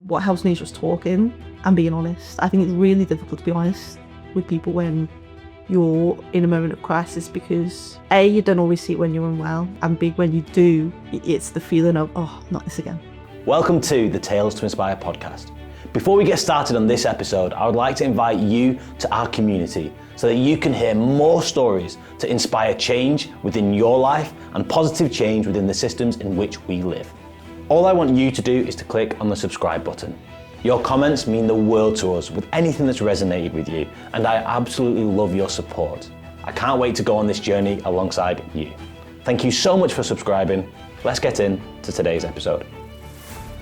what helps me is just talking and being honest. I think it's really difficult to be honest with people when you're in a moment of crisis, because A, you don't always see it when you're unwell, and B, when you do, it's the feeling of, oh, not this again. Welcome to the Tales to Inspire podcast. Before we get started on this episode, I would like to invite you to our community so that you can hear more stories to inspire change within your life and positive change within the systems in which we live. All I want you to do is to click on the subscribe button. Your comments mean the world to us with anything that's resonated with you, and I absolutely love your support. I can't wait to go on this journey alongside you. Thank you so much for subscribing. Let's get into today's episode.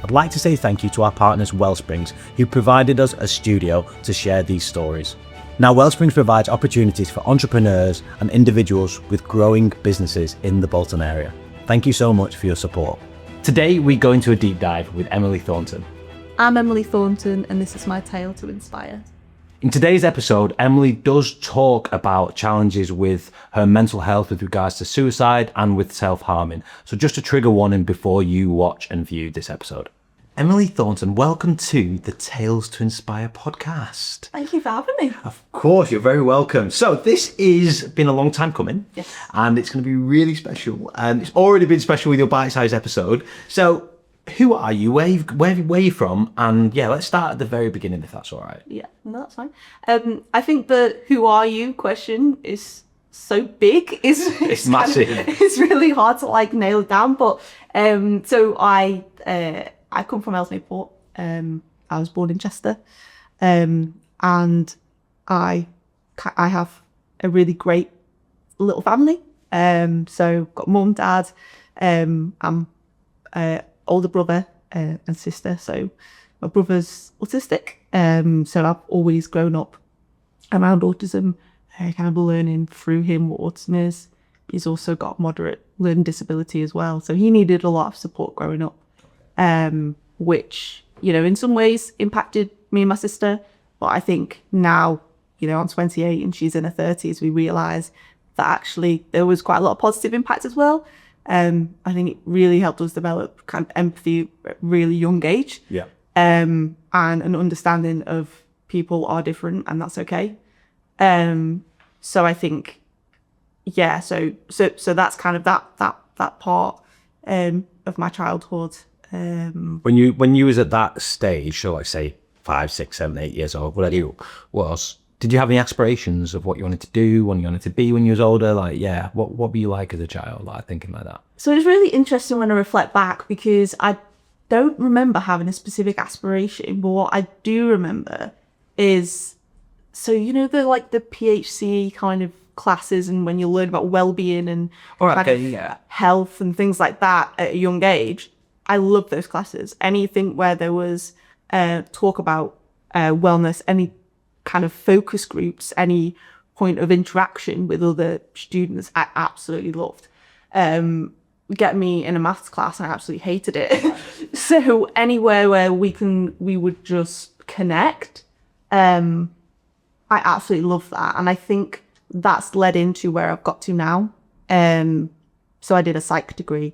I'd like to say thank you to our partners Wellsprings, who provided us a studio to share these stories. Now, Wellsprings provides opportunities for entrepreneurs and individuals with growing businesses in the Bolton area. Thank you so much for your support. Today, we go into a deep dive with Emily Thornton. I'm Emily Thornton, and this is my tale to inspire. In today's episode, Emily does talk about challenges with her mental health with regards to suicide and with self-harming. So just a trigger warning before you watch and view this episode. Emily Thornton, welcome to the Tales to Inspire podcast. Thank you for having me. Of course, you're very welcome. So this has been a long time coming, yes, and it's going to be really special. And it's already been special with your bite-sized episode. So who are you? Where are you from? And yeah, let's start at the very beginning, if that's all right. Yeah, no, that's fine. I think the "who are you" question is so big. It's massive. It's really hard to nail it down. But so I come from Ellesmere. I was born in Chester, and I have a really great little family. So got mum, dad, I'm older brother and sister. So my brother's autistic. So I've always grown up around autism, kind of learning through him what autism is. He's also got moderate learning disability as well. So he needed a lot of support growing up, which, in some ways impacted me and my sister. But I think now, I'm 28 and she's in her 30s, we realise that actually there was quite a lot of positive impact as well. I think it really helped us develop kind of empathy at a really young age. Yeah. And an understanding of people are different and that's okay. So I think, yeah, so that's kind of that part of my childhood. When you was at that stage, so like say 5, 6, 7, 8 years old, whatever you was, did you have any aspirations of what you wanted to do, what you wanted to be when you was older? What were you like as a child, thinking like that? So it's really interesting when I reflect back, because I don't remember having a specific aspiration, but what I do remember is, so the PHCE kind of classes, and when you learn about well-being and health and things like that at a young age, I loved those classes. Anything where there was talk about wellness, any kind of focus groups, any point of interaction with other students, I absolutely loved. Get me in a maths class, I absolutely hated it. So anywhere where we would just connect, I absolutely love that. And I think that's led into where I've got to now. So I did a psych degree,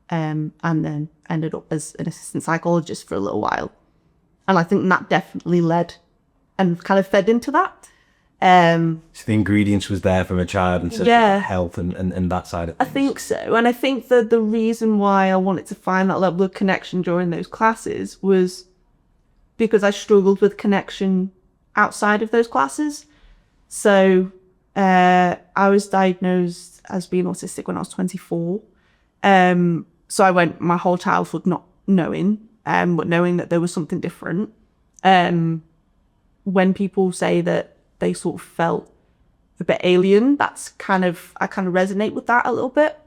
and then ended up as an assistant psychologist for a little while. And I think that definitely led and kind of fed into that. So the ingredients was there from a child and health and that side of things. I think so. And I think that the reason why I wanted to find that level of connection during those classes was because I struggled with connection outside of those classes. So I was diagnosed as being autistic when I was 24. So I went my whole childhood not knowing, but knowing that there was something different. When people say that they sort of felt a bit alien, I kind of resonate with that a little bit.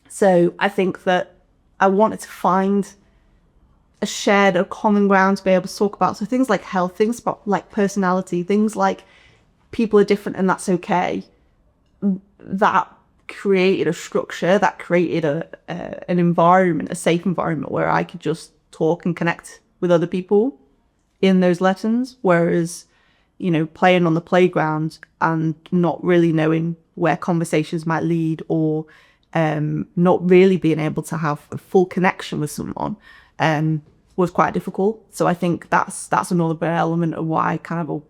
So I think that I wanted to find a common ground to be able to talk about. So things like health, things about like personality, things like people are different and that's okay. That created a structure, that created an environment, a safe environment where I could just talk and connect with other people in those lessons. Whereas, playing on the playground and not really knowing where conversations might lead, or not really being able to have a full connection with someone, was quite difficult. So I think that's another element of why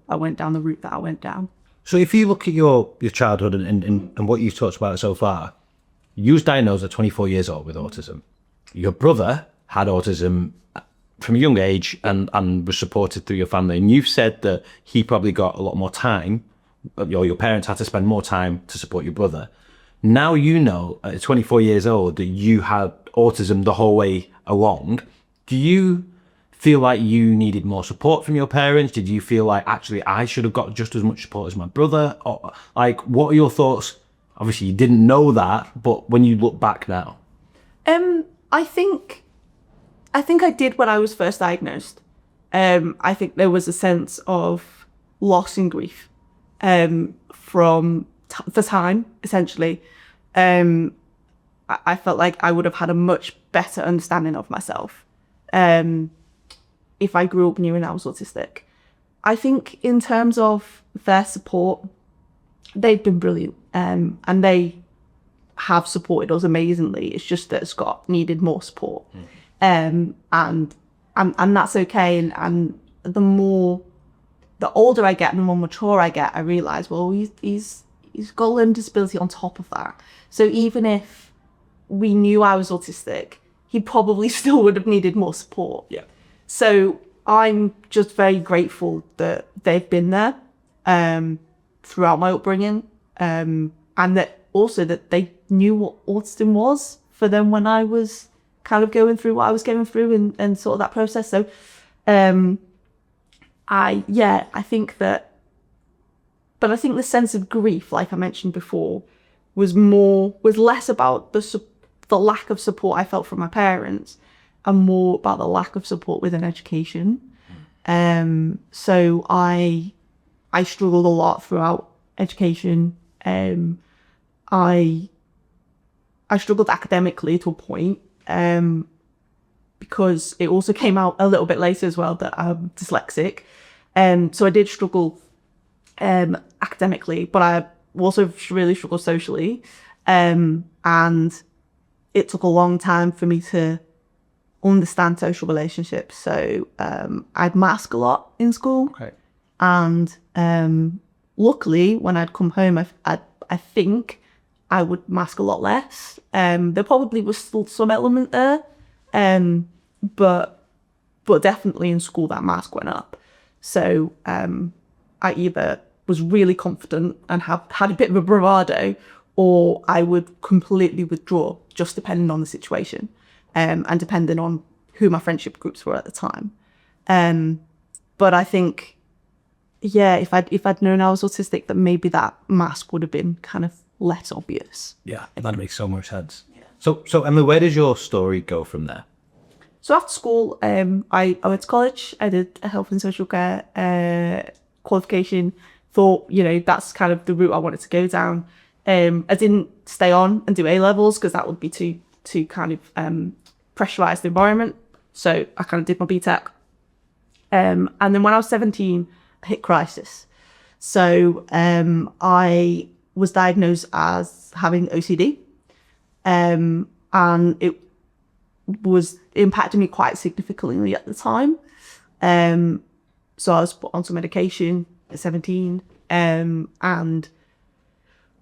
I went down the route that I went down. So if you look at your childhood and what you've talked about so far, you was diagnosed at 24 years old with autism. Your brother had autism from a young age and was supported through your family. And you've said that he probably got a lot more time, or your parents had to spend more time to support your brother. Now you know at 24 years old that you had autism the whole way along. Do you feel like you needed more support from your parents? Did you feel like, actually, I should have got just as much support as my brother? Or like, what are your thoughts? Obviously, you didn't know that, but when you look back now. I think I did when I was first diagnosed. I think there was a sense of loss and grief from the time, essentially. I felt like I would have had a much better understanding of myself if I grew up knowing I was autistic. I think in terms of their support, they've been brilliant, and they have supported us amazingly. It's just that Scott needed more support, and that's okay. And the older I get, the more mature I get, I realise, well, he's got a learning disability on top of that. So even if we knew I was autistic, he probably still would have needed more support. Yeah. So I'm just very grateful that they've been there throughout my upbringing, and that also that they knew what autism was for them when I was kind of going through what I was going through and sort of that process. So I think that, but I think the sense of grief, like I mentioned before, was less about the lack of support I felt from my parents and more about the lack of support within education. So I struggled a lot throughout education. I struggled academically to a point, because it also came out a little bit later as well that I'm dyslexic. So I did struggle academically, but I also really struggled socially. And it took a long time for me to understand social relationships. So I'd mask a lot in school. Okay. And luckily, when I'd come home, I think I would mask a lot less. There probably was still some element there, but definitely in school that mask went up. So I either was really confident and had a bit of a bravado, or I would completely withdraw, just depending on the situation, and depending on who my friendship groups were at the time. But I think, yeah, if I'd known I was autistic, that maybe that mask would have been kind of less obvious. Yeah, that makes so much sense. Yeah. So Emily, where does your story go from there? So after school, I went to college. I did a health and social care qualification. Thought, that's kind of the route I wanted to go down. I didn't stay on and do A-levels because that would be too kind of pressurized environment. So I kind of did my BTEC. And then when I was 17, I hit crisis. So I was diagnosed as having OCD, and it was impacting me quite significantly at the time. So I was put on some medication at 17, and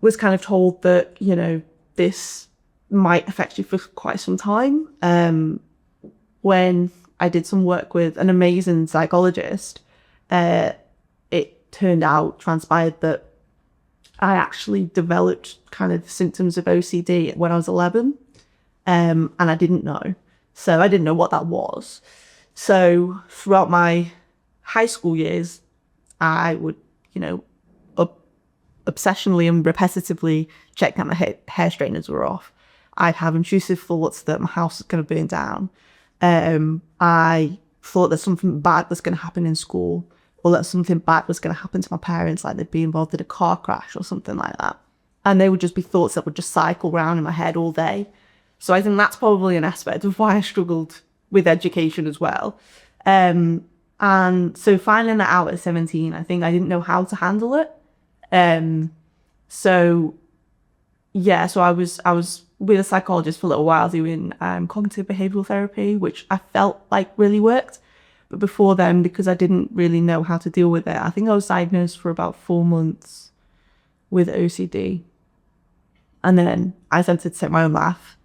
was kind of told that, this might affect you for quite some time. When I did some work with an amazing psychologist, it transpired that I actually developed kind of symptoms of OCD when I was 11, and I didn't know. So I didn't know what that was. So throughout my high school years, I would, obsessionally and repetitively check that my hair straighteners were off. I'd have intrusive thoughts that my house was going to burn down. I thought that something bad was going to happen in school, or that something bad was going to happen to my parents, like they'd be involved in a car crash or something like that. And they would just be thoughts that would just cycle around in my head all day. So I think that's probably an aspect of why I struggled with education as well. And so finding that out at 17, I think I didn't know how to handle it. So I was with a psychologist for a little while doing cognitive behavioural therapy, which I felt like really worked. But before then, because I didn't really know how to deal with it, I think I was diagnosed for about 4 months with OCD. And then I attempted to take my own life.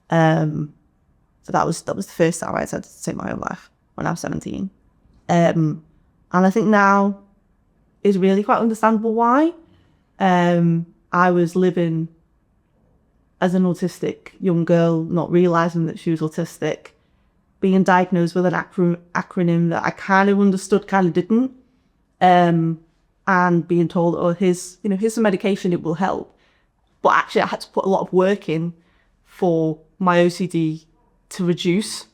So that was the first time I attempted to take my own life, when I was 17. And I think now is really quite understandable why. I was living as an autistic young girl, not realising that she was autistic, being diagnosed with an acronym that I kind of understood, kind of didn't, and being told, oh, here's some medication, it will help. But actually I had to put a lot of work in for my OCD to reduce.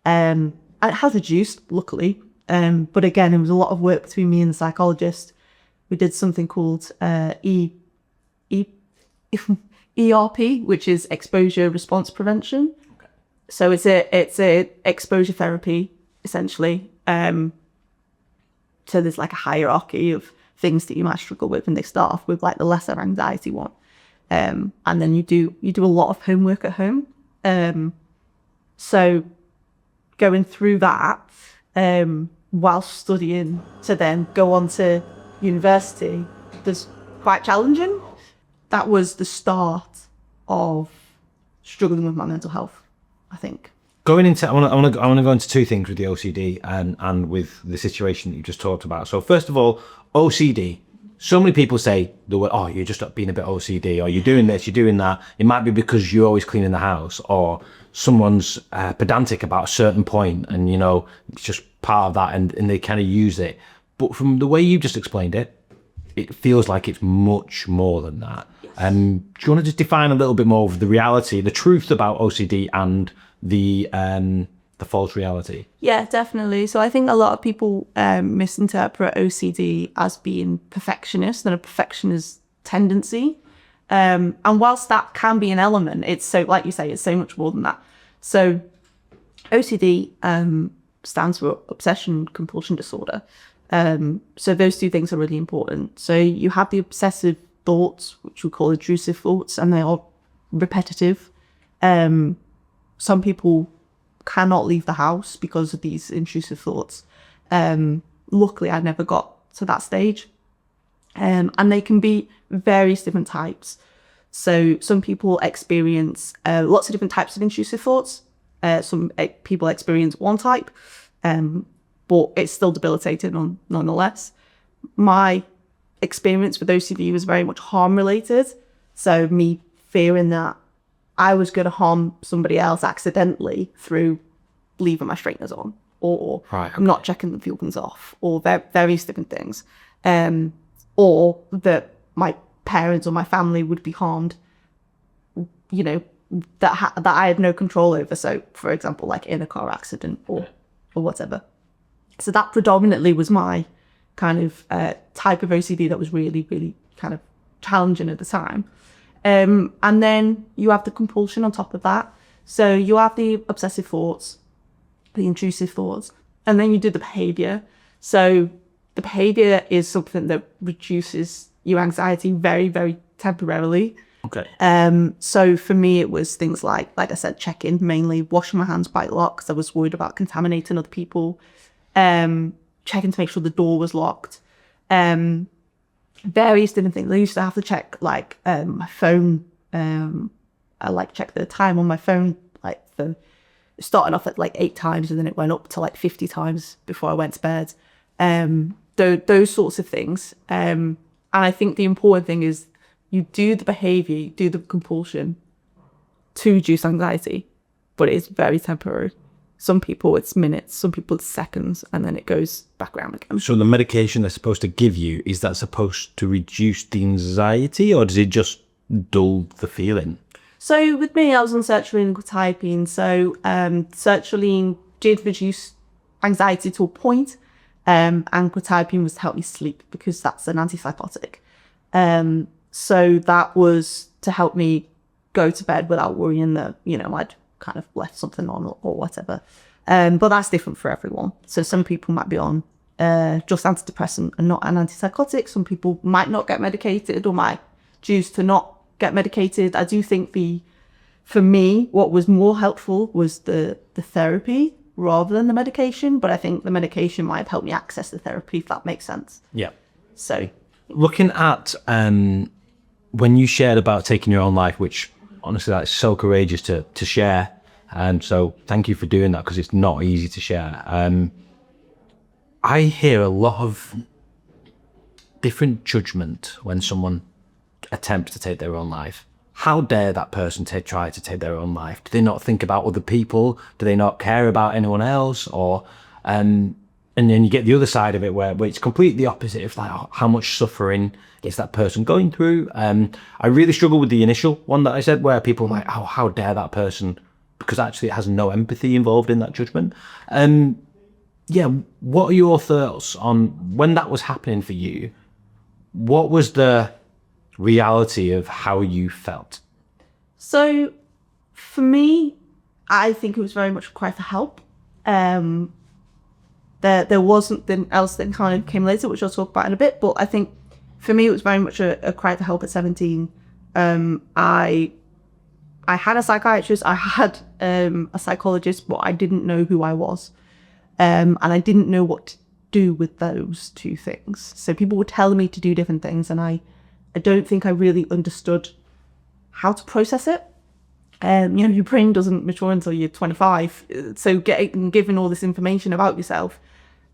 And it has reduced, luckily. But again, it was a lot of work between me and the psychologist. We did something called ERP, which is exposure response prevention. Okay. So it's a exposure therapy, essentially. So there's like a hierarchy of things that you might struggle with, and they start off with like the lesser anxiety one. And then you do a lot of homework at home. So going through that while studying to then go on to university was quite challenging. That was the start of struggling with my mental health, I think. Going into, I want to go into two things with the OCD and with the situation that you just talked about. So first of all, OCD. So many people say the word, oh, you're just being a bit OCD, or you're doing this, you're doing that. It might be because you're always cleaning the house, or someone's pedantic about a certain point, and it's just part of that, and they kind of use it. But from the way you just explained it, it feels like it's much more than that. Do you want to just define a little bit more of the reality, the truth about OCD and the false reality? Yeah, definitely. So I think a lot of people misinterpret OCD as being perfectionist and a perfectionist tendency. And whilst that can be an element, it's so, like you say, it's so much more than that. So OCD stands for obsession compulsion disorder. So those two things are really important. So you have the obsessive thoughts, which we call intrusive thoughts, and they are repetitive. Some people cannot leave the house because of these intrusive thoughts. Luckily, I never got to that stage. And they can be various different types. So some people experience lots of different types of intrusive thoughts. Some people experience one type, but it's still debilitating nonetheless. My experience with OCD was very much harm related. So me fearing that I was going to harm somebody else accidentally through leaving my straighteners on, or not checking the fuel pins off, or various different things. Or that my parents or my family would be harmed, that I had no control over. So, for example, like in a car accident or whatever. So that predominantly was my kind of type of OCD that was really, really kind of challenging at the time. And then you have the compulsion on top of that. So you have the obsessive thoughts, the intrusive thoughts, and then you do the behavior. So the behavior is something that reduces your anxiety very, very temporarily. Okay. So for me, it was things like I said, check-in, mainly washing my hands quite a lot because I was worried about contaminating other people. Checking to make sure the door was locked. Various different things. I used to have to check my phone. I check the time on my phone, for starting off at 8 times, and then it went up to 50 times before I went to bed. Those sorts of things. And I think the important thing is you do the behavior, you do the compulsion to reduce anxiety, but it's very temporary. Some people it's minutes, some people it's seconds, and then it goes back around again. So the medication they're supposed to give you, is that supposed to reduce the anxiety, or does it just dull the feeling? So with me, I was on sertraline and quetiapine. So sertraline did reduce anxiety to a point, and quetiapine was to help me sleep because that's an antipsychotic. So that was to help me go to bed without worrying that, I'd kind of left something on or whatever. But that's different for everyone. So some people might be on just antidepressant and not an antipsychotic. Some people might not get medicated or might choose to not get medicated. I do think the for me, what was more helpful was the therapy rather than the medication. But I think the medication might have helped me access the therapy, if that makes sense. Yeah. So Looking at when you shared about taking your own life, which honestly, that's so courageous to share. And so thank you for doing that, because it's not easy to share. I hear a lot of different judgment when someone attempts to take their own life. How dare that person try to take their own life? Do they not think about other people? Do they not care about anyone else? Or and then you get the other side of it where it's completely opposite of like, how much suffering is that person going through. I really struggle with the initial one that I said, where people are like, oh, how dare that person, because actually it has no empathy involved in that judgment. Yeah, what are your thoughts on when that was happening for you? What was the reality of how you felt? So for me, I think it was very much a cry for help. There was something else that kind of came later, which I'll talk about in a bit. But I think for me, it was very much a cry for help at 17. I had a psychiatrist, I had a psychologist, but I didn't know who I was. And I didn't know what to do with those two things. So people were telling me to do different things, and I don't think I really understood how to process it. Your brain doesn't mature until you're 25. So given all this information about yourself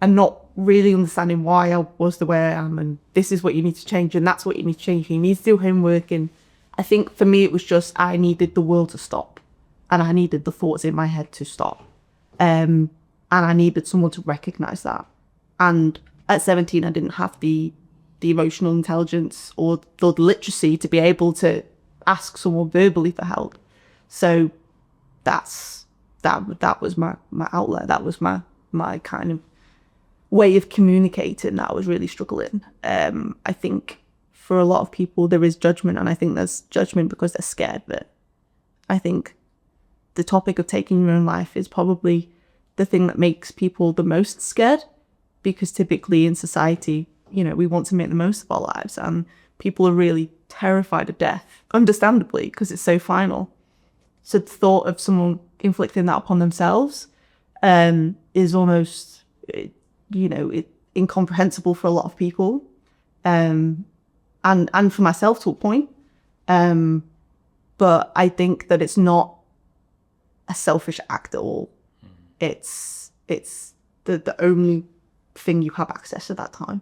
and not really understanding why I was the way I am, and this is what you need to change, and that's what you need to change, you need to do homework. And I think for me, it was just, I needed the world to stop, and I needed the thoughts in my head to stop. And I needed someone to recognize that. And at 17, I didn't have the emotional intelligence or the literacy to be able to ask someone verbally for help. So that was my outlet. That was my kind of way of communicating that I was really struggling. I think for a lot of people there is judgment, and I think there's judgment because they're scared of it. I think the topic of taking your own life is probably the thing that makes people the most scared, because typically in society, we want to make the most of our lives, and people are really terrified of death, understandably, because it's so final. So the thought of someone inflicting that upon themselves is almost, incomprehensible for a lot of people, and for myself to a point. But I think that it's not a selfish act at all. It's the only thing you have access to at that time.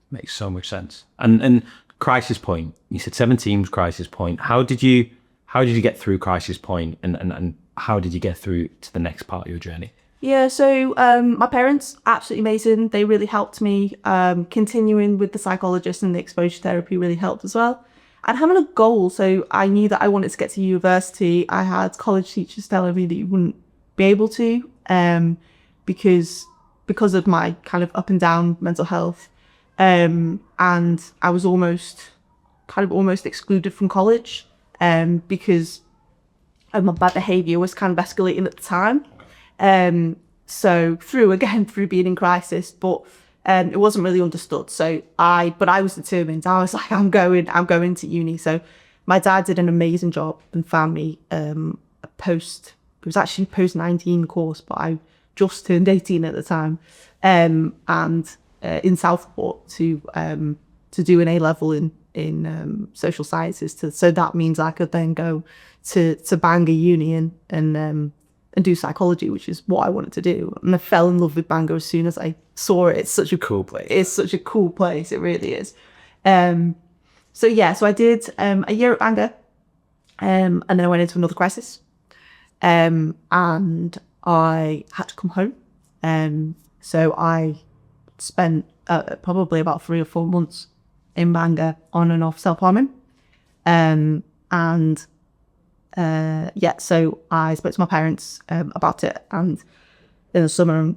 Makes so much sense. And crisis point, you said 17 was crisis point. How did you get through crisis point, and how did you get through to the next part of your journey? Yeah, so my parents, absolutely amazing. They really helped me. Continuing with the psychologist and the exposure therapy really helped as well. And having a goal, so I knew that I wanted to get to university. I had college teachers telling me that you wouldn't be able to, because of my kind of up and down mental health. And I was almost excluded from college, because my bad behaviour was kind of escalating at the time. So through being in crisis, but it wasn't really understood. So I was determined. I was like, I'm going to uni. So my dad did an amazing job and found me it was actually post-19 course, but I just turned 18 at the time, and in Southport to do an A-level in social sciences. So that means I could then go to Bangor Uni and do psychology, which is what I wanted to do. And I fell in love with Bangor as soon as I saw it. It's such a cool place. It's such a cool place. It really is. So I did a year at Bangor, and then I went into another crisis, and I had to come home. So I spent probably about 3 or 4 months in Bangor on and off self-harming. So I spoke to my parents about it, and in the summer,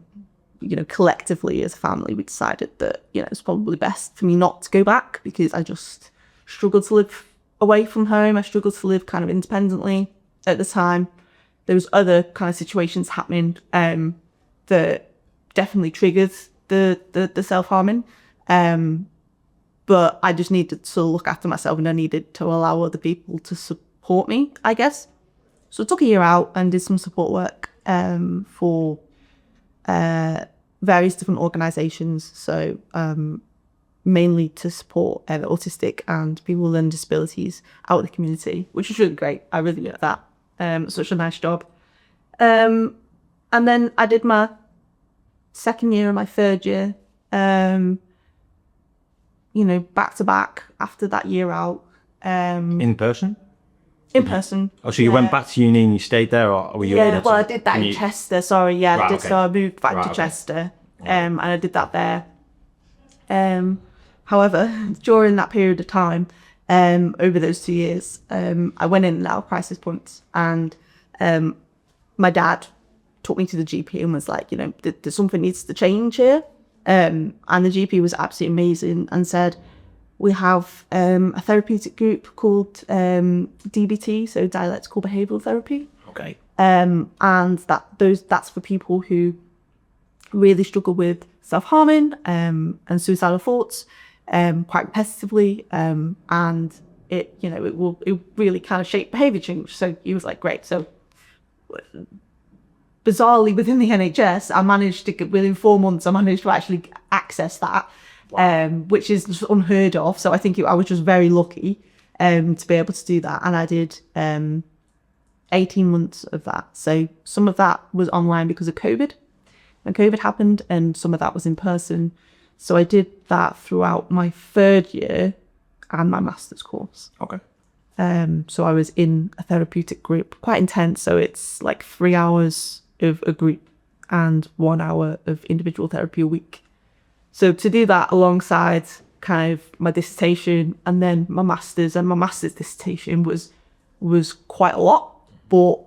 collectively as a family, we decided that, it's probably best for me not to go back, because I just struggled to live away from home. I struggled to live kind of independently at the time. There was other kind of situations happening that definitely triggered the self-harming. But I just needed to look after myself, and I needed to allow other people to support me, I guess. So I took a year out and did some support work for various different organisations. So mainly to support autistic and people with learning disabilities out in the community, which is really great. I really liked that. Such a nice job. And then I did my second year and my third year, back to back after that year out. In person? In person. Oh, so you went back to uni and you stayed there, or were you? Yeah, well, I did that in Chester. Sorry, yeah, Right, I did. okay. So I moved back to okay. Chester, and I did that there. However, during that period of time, over those 2 years, I went in and out of crisis points, and my dad took me to the GP and was like, there's something needs to change here. And the GP was absolutely amazing and said, we have a therapeutic group called DBT, so dialectical behavioural therapy. Okay. And that's for people who really struggle with self-harming and suicidal thoughts quite competitively, and it will really kind of shape behaviour change. So he was like, great. So bizarrely within the NHS, I managed to within 4 months I managed to actually access that. Wow. Which is just unheard of. So I think I was just very lucky to be able to do that. And I did 18 months of that. So some of that was online because of COVID. When COVID happened, and some of that was in person. So I did that throughout my third year and my master's course. Okay. So I was in a therapeutic group, quite intense. So it's like 3 hours of a group and 1 hour of individual therapy a week. So to do that alongside kind of my dissertation and then my master's, and my master's dissertation was quite a lot, but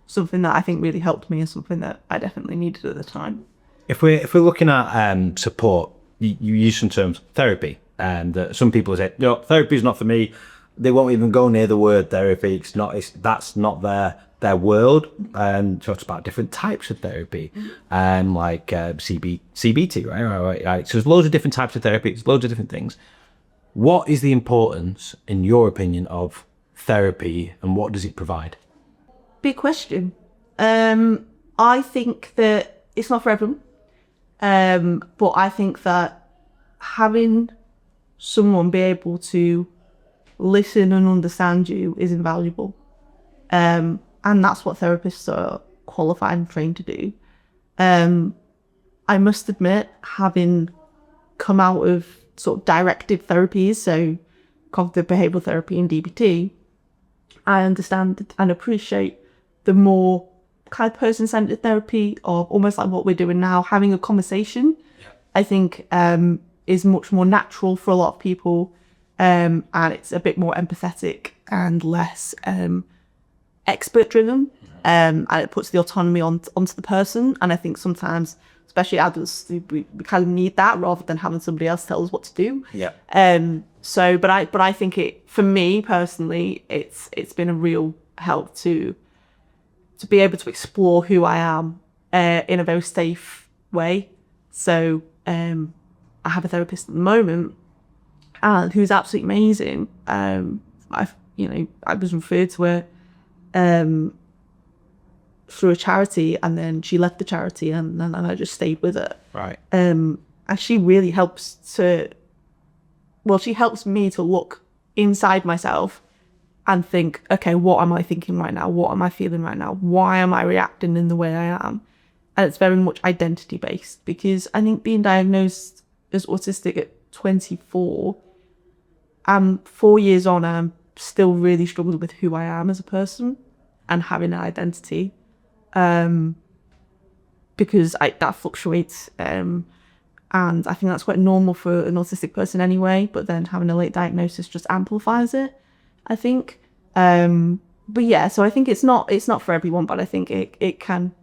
something that I think really helped me and something that I definitely needed at the time. If we're looking at support, you use some terms, therapy, and some people say, no, therapy is not for me. They won't even go near the word therapy. That's not their world. And talks about different types of therapy, like CBT, right? So there's loads of different types of therapy. There's loads of different things. What is the importance, in your opinion, of therapy, and what does it provide? Big question. I think that it's not for everyone, but I think that having someone be able to listen and understand you is invaluable. And that's what therapists are qualified and trained to do. I must admit, having come out of sort of directed therapies, so cognitive behavioural therapy and DBT, I understand and appreciate the more kind of person-centered therapy, or almost like what we're doing now, having a conversation, I think is much more natural for a lot of people. And it's a bit more empathetic and less expert driven, and it puts the autonomy onto the person. And I think sometimes, especially adults, we kind of need that rather than having somebody else tell us what to do. Yeah. But I think for me personally, it's been a real help to be able to explore who I am in a very safe way. So I have a therapist at the moment, who's absolutely amazing. I was referred to her through a charity, and then she left the charity, and I just stayed with her. Right. And she really helps she helps me to look inside myself and think, okay, what am I thinking right now? What am I feeling right now? Why am I reacting in the way I am? And it's very much identity based, because I think being diagnosed as autistic at 24, 4 years on, I'm still really struggling with who I am as a person and having an identity, because that fluctuates, and I think that's quite normal for an autistic person anyway, but then having a late diagnosis just amplifies it, I think. But yeah, so I think it's not for everyone, but I think it can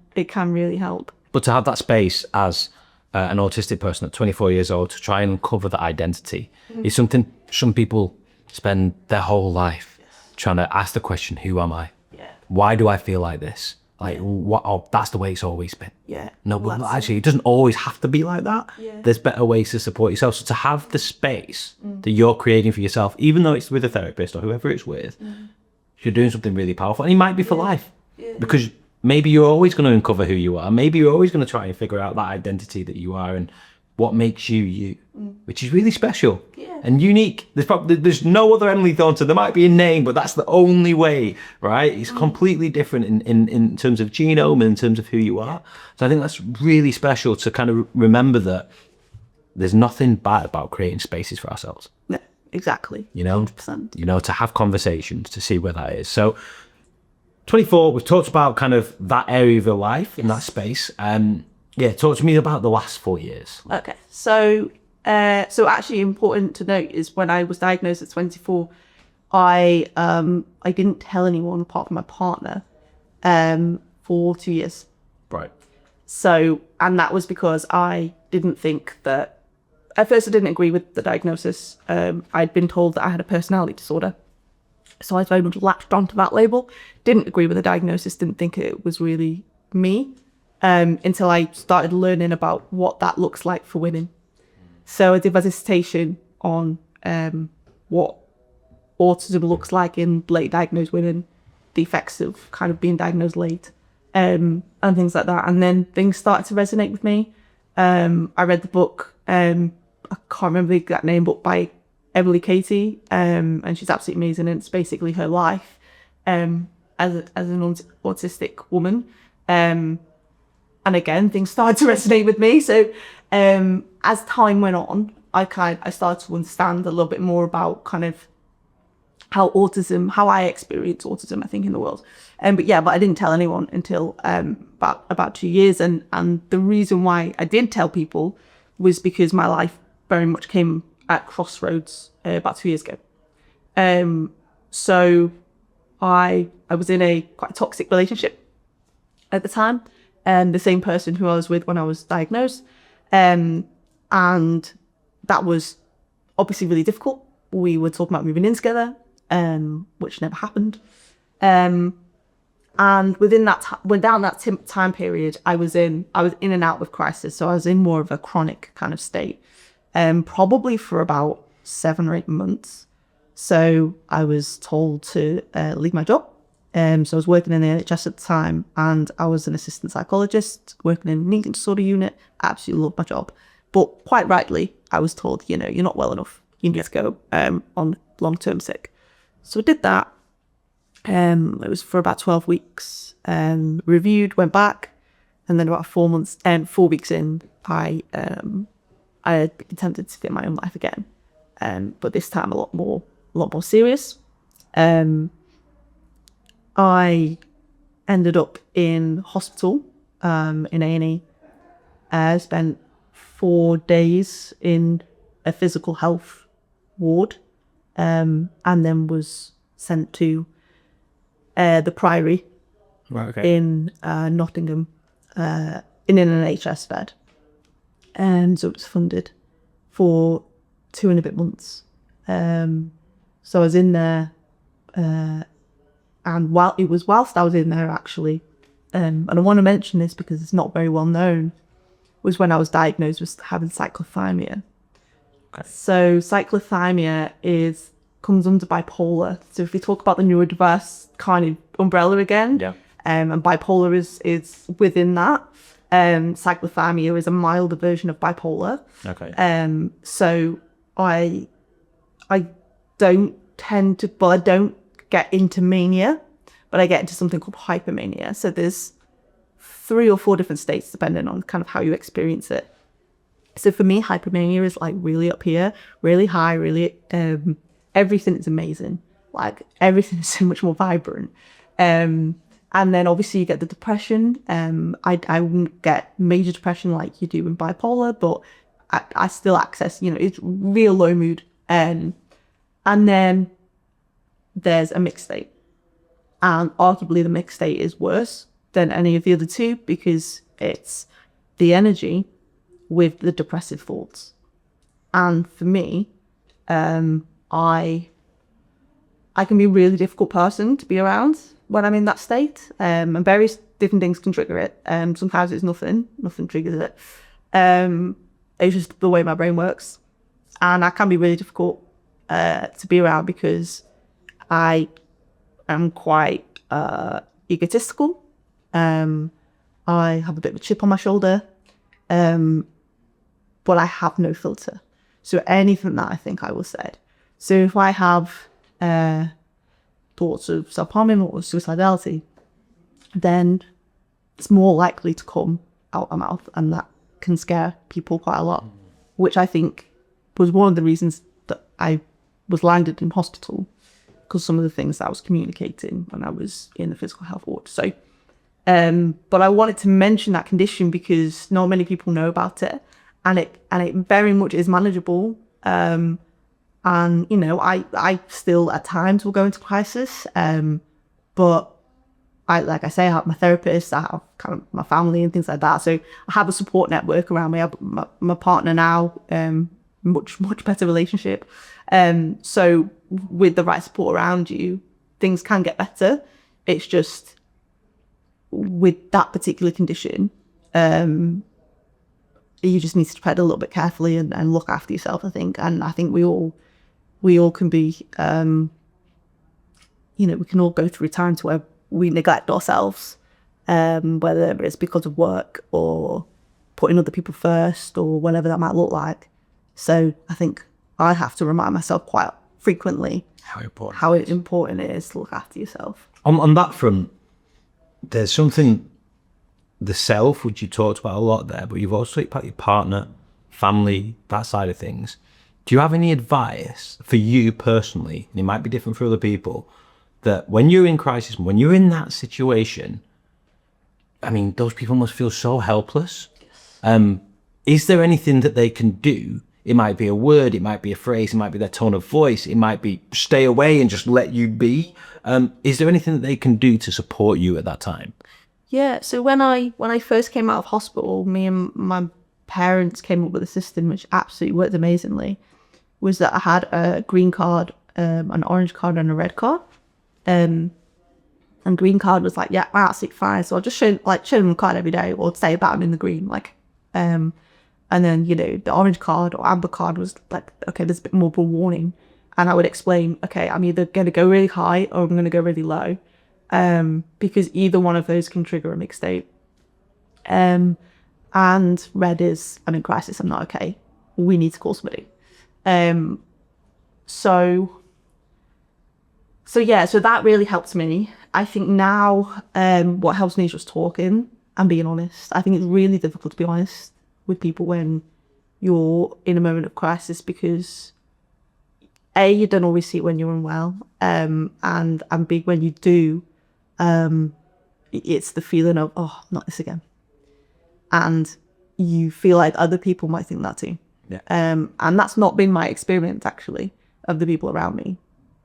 really help. But to have that space as an autistic person at 24 years old to try and uncover that identity is something some people spend their whole life trying to ask the question, who am I? Yeah. Why do I feel like this? Like, what? Oh, that's the way it's always been. Yeah. No, but actually, it doesn't always have to be like that. Yeah. There's better ways to support yourself. So to have the space that you're creating for yourself, even though it's with a therapist or whoever it's with, you're doing something really powerful, and it might be for life, because maybe you're always going to uncover who you are. Maybe you're always going to try and figure out that identity that you are and what makes you you, which is really special and unique. There's no other Emily Thornton. There might be a name, but that's the only way, right? It's completely different in terms of genome and in terms of who you are. So I think that's really special to kind of remember that there's nothing bad about creating spaces for ourselves. No, exactly. 100%. To have conversations, to see where that is. So 24, we've talked about kind of that area of your life in that space. Talk to me about the last 4 years. Okay, so actually important to note is when I was diagnosed at 24, I didn't tell anyone apart from my partner for 2 years. Right. So, and that was because I didn't think that, at first I didn't agree with the diagnosis. I'd been told that I had a personality disorder. So I very much latched onto that label, didn't agree with the diagnosis, didn't think it was really me. Until I started learning about what that looks like for women. So I did a dissertation on what autism looks like in late diagnosed women, the effects of kind of being diagnosed late, and things like that. And then things started to resonate with me. I read the book, I can't remember the exact name, but by Emily Katie, and she's absolutely amazing. And it's basically her life as an autistic woman. And again, things started to resonate with me. So as time went on, I started to understand a little bit more about kind of how I experience autism, I think, in the world. But I didn't tell anyone until about 2 years. And the reason why I did tell people was because my life very much came at crossroads about 2 years ago. So I was in a quite toxic relationship at the time. And the same person who I was with when I was diagnosed. And that was obviously really difficult. We were talking about moving in together, which never happened. And within that down that time period, I was in and out of crisis. So I was in more of a chronic kind of state, probably for about 7 or 8 months. So I was told to leave my job. So I was working in the NHS at the time, and I was an assistant psychologist working in an eating disorder unit. I absolutely loved my job. But quite rightly, I was told, you're not well enough. You need to go on long-term sick. So I did that. It was for about 12 weeks. Reviewed, went back, and then about 4 weeks in, I attempted to take my own life again. But this time a lot more serious. I ended up in hospital, in A&E. I spent 4 days in a physical health ward, and then was sent to the Priory in Nottingham, in an NHS bed. And so it was funded for 2 and a bit months. So I was in there, and whilst I was in there, actually, and I want to mention this because it's not very well known, was when I was diagnosed with having cyclothymia. Okay. So cyclothymia comes under bipolar. So if we talk about the neurodiverse kind of umbrella again, and bipolar is within that. Cyclothymia is a milder version of bipolar. Okay. So I don't I don't get into mania, but I get into something called hypermania. So there's 3 or 4 different states depending on kind of how you experience it. So for me, hypermania is like really up here, really high, really everything is amazing. Like everything is so much more vibrant. And then obviously you get the depression. I wouldn't get major depression like you do in bipolar, but I still access, it's real low mood. And then there's a mixed state. And arguably the mixed state is worse than any of the other 2 because it's the energy with the depressive thoughts. And for me, I can be a really difficult person to be around when I'm in that state. And various different things can trigger it. Sometimes it's nothing triggers it. It's just the way my brain works. And I can be really difficult to be around because I I'm quite egotistical. I have a bit of a chip on my shoulder, but I have no filter. So anything that I think, I will say. So if I have thoughts of self-harming or suicidality, then it's more likely to come out my mouth, and that can scare people quite a lot, which I think was one of the reasons that I was landed in hospital, because some of the things that I was communicating when I was in the physical health ward. So, but I wanted to mention that condition because not many people know about it, and it very much is manageable. And you know, I still at times will go into crisis, but like I say, I have my therapist, I have kind of my family and things like that. So I have a support network around me. I have my partner now, much better relationship. So with the right support around you, things can get better. It's just with that particular condition, you just need to tread a little bit carefully and look after yourself, I think. And I think we all can be, you know, we can all go through times where we neglect ourselves, whether it's because of work or putting other people first or whatever that might look like. So I think I have to remind myself quite frequently how important it is to look after yourself. On that front, there's something, the self, which you talked about a lot there, but you've also talked about your partner, family, that side of things. Do you have any advice for you personally, and it might be different for other people, that when you're in crisis, when you're in that situation, I mean, those people must feel so helpless. Yes. Is there anything that they can do? It might be a word, it might be a phrase, it might be their tone of voice, it might be stay away and just let you be. Is there anything that they can do to support you at that time? Yeah, so when I first came out of hospital, me and my parents came up with a system which absolutely worked amazingly, was that I had a green card, an orange card and a red card. And green card was like, yeah, absolutely fine. So I'll just show them the card every day, or say about them in the green, and then, you know, the orange card or amber card was like, okay, there's a bit more of a warning. And I would explain, okay, I'm either going to go really high or I'm going to go really low, because either one of those can trigger a mixed state. And red is, I'm in crisis, I'm not okay. We need to call somebody. So yeah, so that really helped me. I think now what helps me is just talking and being honest. I think it's really difficult to be honest with people when you're in a moment of crisis, because A, you don't always see it when you're unwell, and B, when you do, it's the feeling of, oh, not this again. And you feel like other people might think that too. Yeah. And that's not been my experience, actually, of the people around me.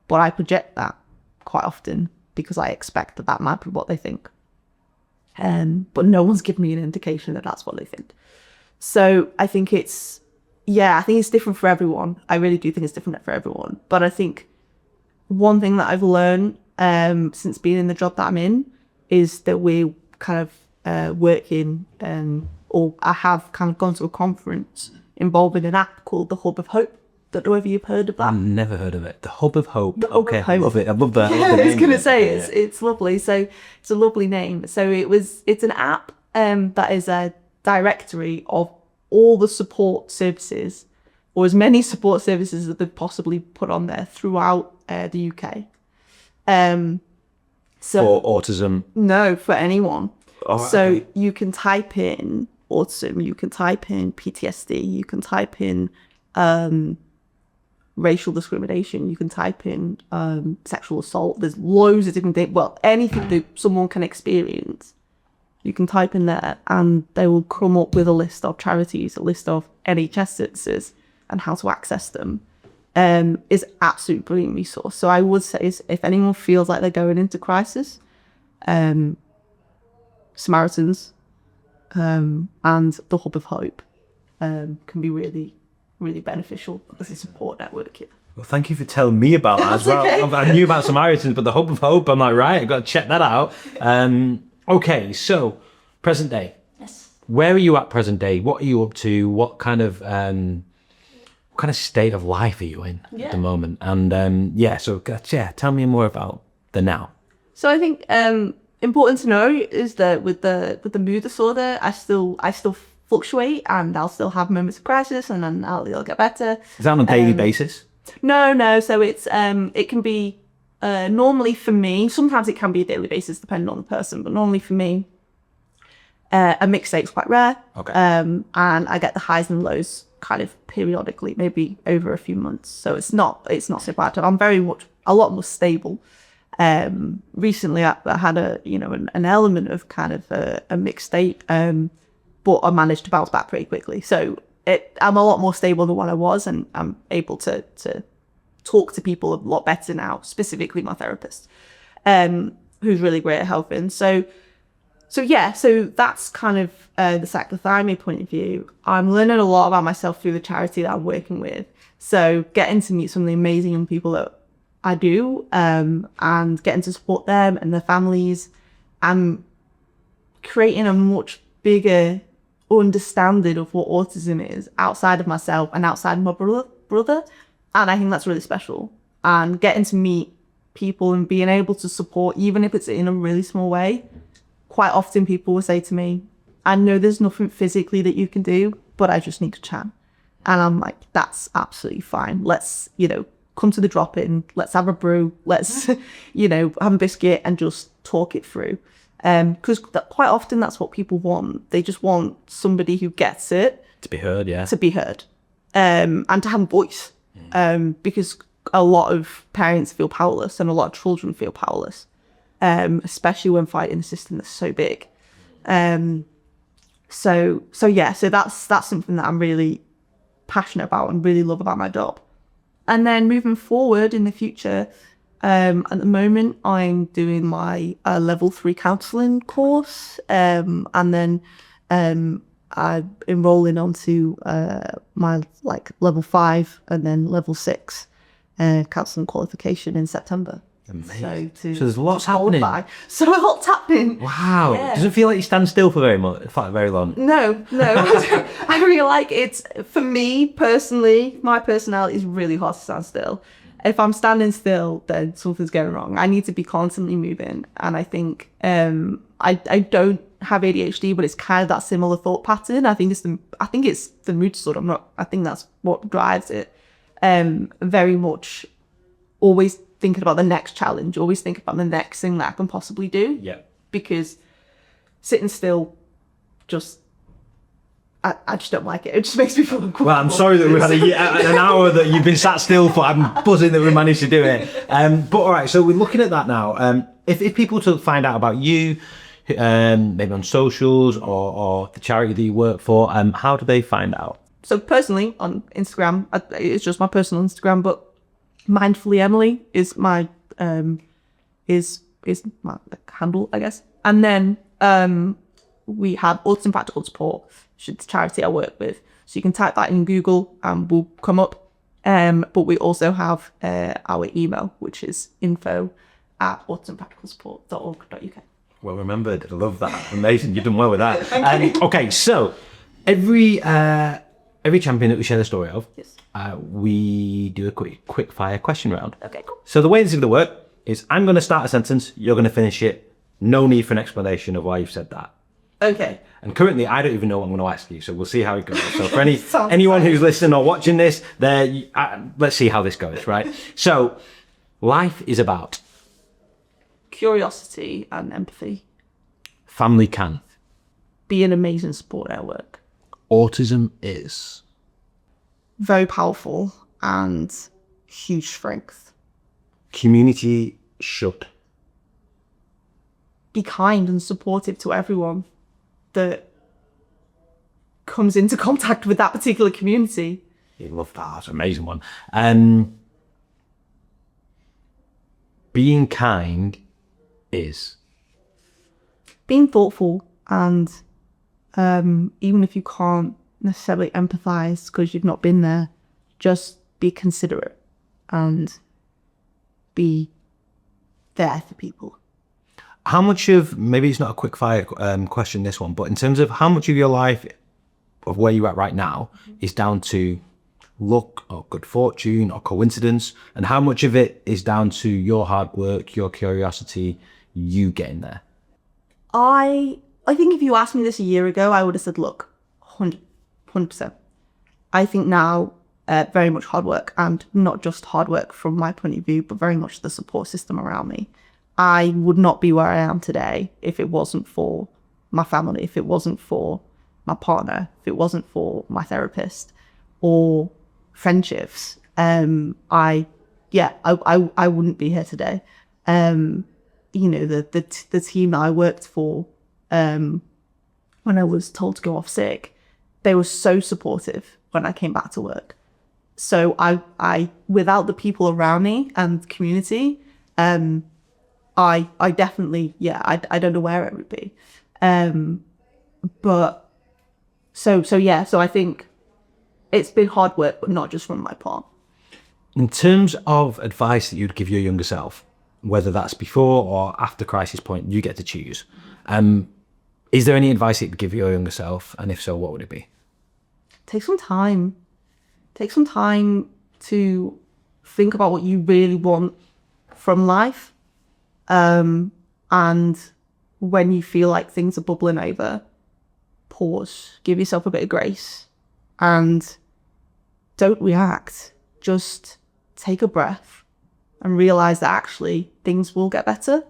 But I project that quite often because I expect that might be what they think. But no one's given me an indication that that's what they think. So I think it's different for everyone. I really do think it's different for everyone. But I think one thing that I've learned since being in the job that I'm in is that we're kind of working, or I have kind of gone to a conference involving an app called the Hub of Hope. Don't know whether you've heard of that. I've never heard of it. The Hub of Hope. The Hub of Hope. I love it. I love that. Yeah, I was going to say it's lovely. So it's a lovely name. So it's an app that is a directory of all the support services, or as many support services that they've possibly put on there throughout the UK. For autism? No, for anyone. Oh, so okay. You can type in autism, you can type in PTSD, you can type in racial discrimination, you can type in sexual assault. There's loads of different things. Well, anything that someone can experience, you can type in there and they will come up with a list of charities, a list of NHS services and how to access them. Is absolute brilliant resource. So I would say if anyone feels like they're going into crisis, Samaritans and the Hub of Hope can be really, really beneficial as a support network here. Well, thank you for telling me about that as well. Okay. I knew about Samaritans, but the Hub of Hope, I'm like, right, I've got to check that out. Okay, so present day. Yes. Where are you at present day? What are you up to? What kind of state of life are you in at the moment? And tell me more about than now? So I think important to know is that with the mood disorder, I still fluctuate, and I'll still have moments of crisis, and then it'll get better. Is that on a daily basis? No. So it's it can be normally for me. Sometimes it can be a daily basis depending on the person, but normally for me, a mixed state is quite rare. Okay. And I get the highs and lows kind of periodically, maybe over a few months. So it's not so bad. I'm a lot more stable. Recently I had an element of kind of a mixed state, but I managed to bounce back pretty quickly. So I'm a lot more stable than what I was, and I'm able to talk to people a lot better now, specifically my therapist, who's really great at helping. So that's kind of the cyclothymy point of view. I'm learning a lot about myself through the charity that I'm working with. So getting to meet some of the amazing young people that I do, and getting to support them and their families, and creating a much bigger understanding of what autism is outside of myself and outside of my brother. And I think that's really special. And getting to meet people and being able to support, even if it's in a really small way. Quite often people will say to me, I know there's nothing physically that you can do, but I just need to chat. And I'm like, that's absolutely fine. Let's, come to the drop-in, let's have a brew, let's, have a biscuit and just talk it through. Because quite often that's what people want. They just want somebody who gets it. To be heard, yeah. To be heard. And to have a voice. Because a lot of parents feel powerless and a lot of children feel powerless. Especially when fighting a system that's so big. So that's something that I'm really passionate about and really love about my job. And then moving forward in the future, at the moment I'm doing my level 3 counselling course, and then I'm enrolling onto my level 5 and then level 6 counselling qualification in September. Amazing. So there's lots happening. So a lot's happening. Wow. Yeah. Doesn't feel like you stand still for very long. No. I really like it. For me personally, my personality is really hard to stand still. If I'm standing still, then something's going wrong. I need to be constantly moving. And I think I don't have ADHD, but it's kind of that similar thought pattern. I think it's the mood disorder. I think that's what drives it. Very much always thinking about the next challenge, always thinking about the next thing that I can possibly do. Yeah. Because sitting still, I just don't like it. It just makes me feel uncomfortable. Well, I'm sorry that we've had an hour that you've been sat still for. I'm buzzing that we managed to do it. But all right, so we're looking at that now. If people to find out about you, maybe on socials or the charity that you work for, how do they find out? So personally, on Instagram, it's just my personal Instagram, but Mindfully Emily is my is my handle, I guess. And then we have Autism Practical Support, which is the charity I work with. So you can type that in Google and we'll come up. But we also have our email, which is info@autismpracticalsupport.org.uk. Well remembered. I love that. Amazing. You've done well with that. Okay, so every champion that we share the story of, Yes. We do a quick fire question round. Okay, cool. So the way this is going to work is I'm going to start a sentence, you're going to finish it. No need for an explanation of why you've said that. Okay. And currently, I don't even know what I'm going to ask you, so we'll see how it goes. So for anyone who's listening or watching this, let's see how this goes, right? So life is about Curiosity and empathy. family can. Be an amazing support network. Autism is Very powerful and huge strength. community should. Be kind and supportive to everyone that comes into contact with that particular community. You love that. That's an amazing one. Being kind is Being thoughtful and even if you can't necessarily empathize because you've not been there, just be considerate and be there for people. how much of, maybe it's not a quick fire question, this one, but in terms of how much of your life of where you're at right now is down to luck or good fortune or coincidence, and how much of it is down to your hard work, your curiosity, you getting there? I think if you asked me this a year ago, I would have said, look, 100%. I think now very much hard work, and not just hard work from my point of view, but very much the support system around me. I would not be where I am today if it wasn't for my family, if it wasn't for my partner, if it wasn't for my therapist or friendships. I wouldn't be here today. The team that I worked for when I was told to go off sick, they were so supportive when I came back to work. So I without the people around me and community, I definitely, I don't know where it would be. But so I think it's been hard work, but not just from my part. In terms of advice that you'd give your younger self, whether that's before or after crisis point, you get to choose. Is there any advice you'd give your younger self? And if so, what would it be? Take some time. Take some time to think about what you really want from life. And when you feel like things are bubbling over, pause, give yourself a bit of grace, and don't react. Just take a breath and realize that actually things will get better,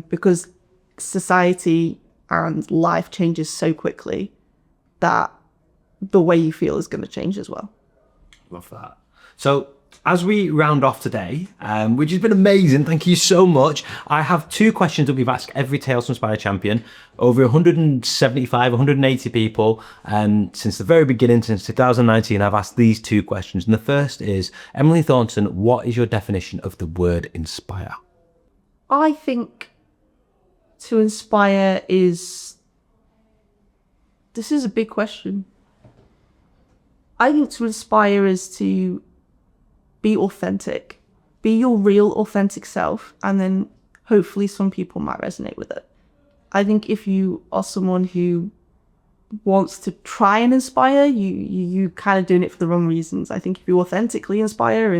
because society and life changes so quickly that the way you feel is going to change as well. Love that. So as we round off today, which has been amazing, thank you so much. I have 2 questions that we've asked every Tales to Inspire champion, over 175, 180 people, and since the very beginning, since 2019, I've asked these 2 questions. And the first is, Emily Thornton, what is your definition of the word inspire? I think to inspire this is a big question. I think to inspire is to be authentic, be your real authentic self, and then hopefully some people might resonate with it. I think if you are someone who wants to try and inspire, you kind of doing it for the wrong reasons. I think if you authentically inspire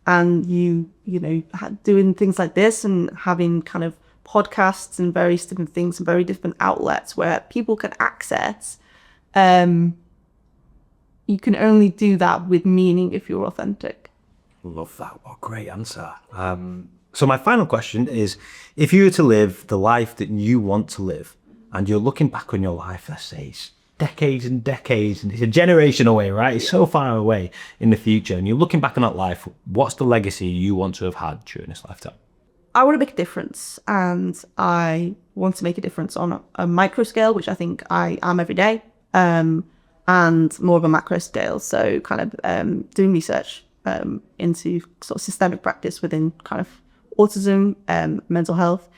and you doing things like this and having kind of podcasts and various different things and very different outlets where people can access, you can only do that with meaning if you're authentic. Love that. What a great answer. So my final question is, if you were to live the life that you want to live, and you're looking back on your life, let's say it's decades and decades, and it's a generation away, right? It's so far away in the future, and you're looking back on that life, what's the legacy you want to have had during this lifetime? I want to make a difference, and I want to make a difference on a micro scale, which I think I am every day, and more of a macro scale. So kind of doing research into sort of systemic practice within kind of autism, mental health.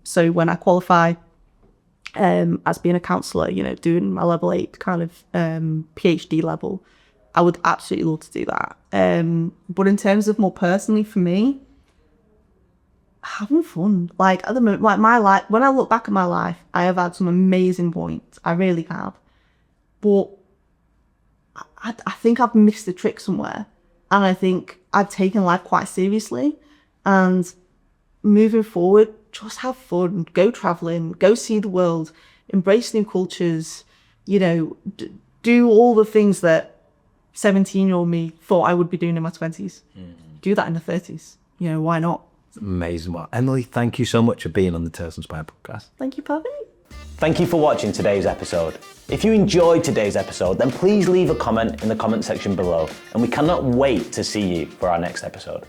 So when I qualify as being a counsellor, doing my level 8 kind of PhD level, I would absolutely love to do that. But in terms of more personally for me, having fun. Like at the moment, like my life, when I look back at my life, I have had some amazing points. I really have. But I think I've missed the trick somewhere. And I think I've taken life quite seriously. And moving forward, just have fun, go traveling, go see the world, embrace new cultures, do all the things that 17-year-old me thought I would be doing in my 20s. Do that in the 30s. Why not? Amazing. Well, Emily, thank you so much for being on the Tales to Inspire podcast. Thank you for having me. Thank you for watching today's episode. If you enjoyed today's episode, then please leave a comment in the comment section below, and we cannot wait to see you for our next episode.